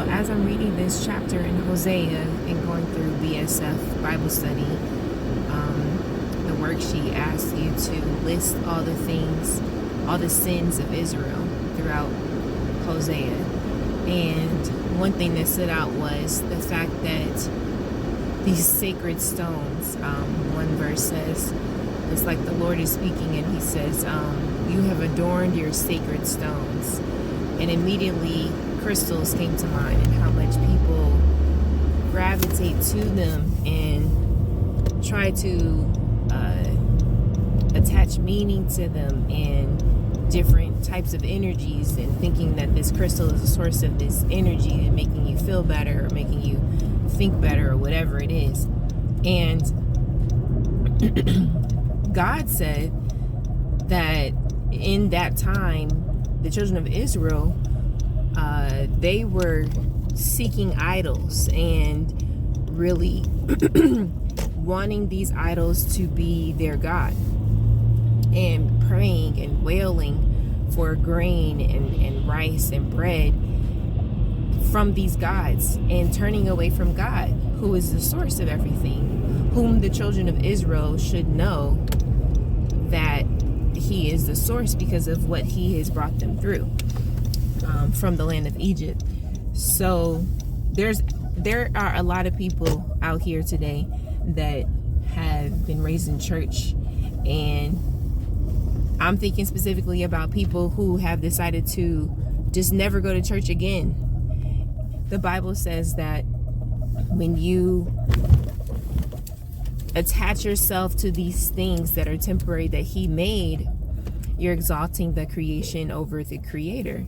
So as I'm reading this chapter in Hosea and going through BSF Bible study, the worksheet asks you to list all the things, all the sins of Israel throughout Hosea. And one thing that stood out was the fact that these sacred stones, one verse says, it's like the Lord is speaking and he says, you have adorned your sacred stones. And immediately crystals came to mind and how much people gravitate to them and try to attach meaning to them and different types of energies, and thinking that this crystal is a source of this energy and making you feel better or making you think better or whatever it is. And God said that in that time, the children of Israel, they were seeking idols and really wanting these idols to be their God, and praying and wailing for grain and rice and bread from these gods, and turning away from God, who is the source of everything, whom the children of Israel should know that he is the source because of what he has brought them through from the land of Egypt. So there are a lot of people out here today that have been raised in church, and I'm thinking specifically about people who have decided to just never go to church again. The Bible says that when you attach yourself to these things that are temporary that he made, you're exalting the creation over the creator.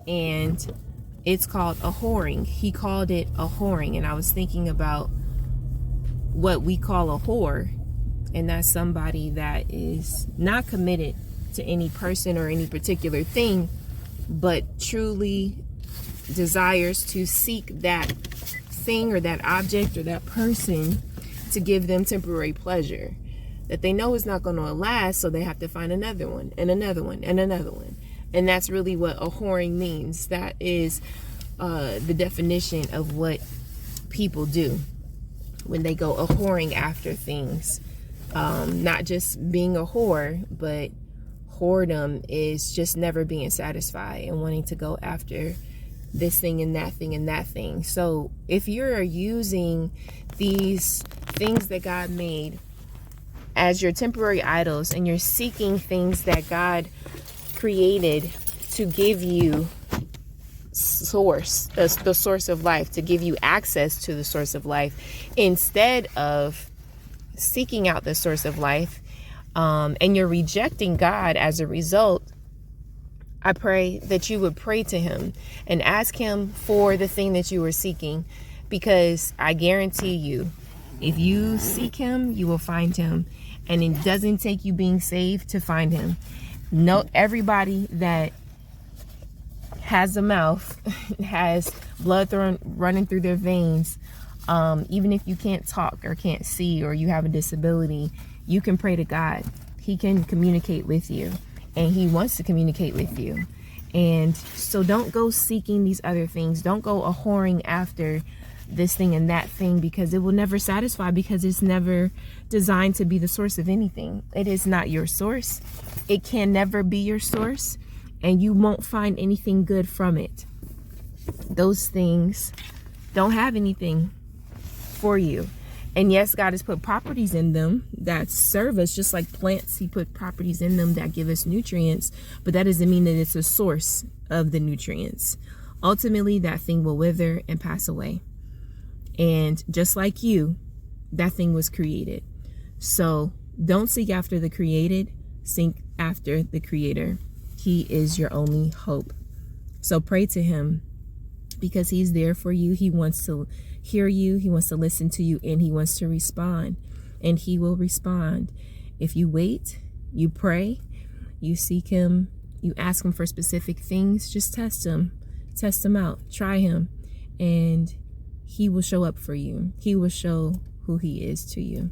And it's called a whoring. He called it a whoring. And I was thinking about what we call a whore, and that's somebody that is not committed to any person or any particular thing, but truly desires to seek that thing or that object or that person to give them temporary pleasure that they know is not going to last, so they have to find another one and another one and another one. And that's really what a whoring means. That is the definition of what people do when they go a whoring after things. Not just being a whore, but whoredom is just never being satisfied and wanting to go after this thing and that thing and that thing. So if you're using these things that God made as your temporary idols, and you're seeking things that God created to give you the source of life, to give you access to the source of life, instead of seeking out the source of life, and you're rejecting God as a result, I pray that you would pray to him and ask him for the thing that you are seeking, because I guarantee you, if you seek him, you will find him. And it doesn't take you being saved to find him. No, everybody that has a mouth has blood running through their veins. Even if you can't talk or can't see, or you have a disability, you can pray to God. He can communicate with you, and he wants to communicate with you. And so don't go seeking these other things. Don't go a whoring after this thing and that thing, because it will never satisfy, because it's never designed to be the source of anything. It is not your source. It can never be your source, and you won't find anything good from it. Those things don't have anything for you. And yes, God has put properties in them that serve us, just like plants. He put properties in them that give us nutrients, but that doesn't mean that it's a source of the nutrients. Ultimately, that thing will wither and pass away. And just like you, that thing was created. So don't seek after the created, seek after the creator. He is your only hope. So pray to him, because he's there for you. He wants to hear you. He wants to listen to you, and he wants to respond, and he will respond. If you wait, you pray, you seek him, you ask him for specific things, just test him out, try him, and He will show up for you. He will show who he is to you.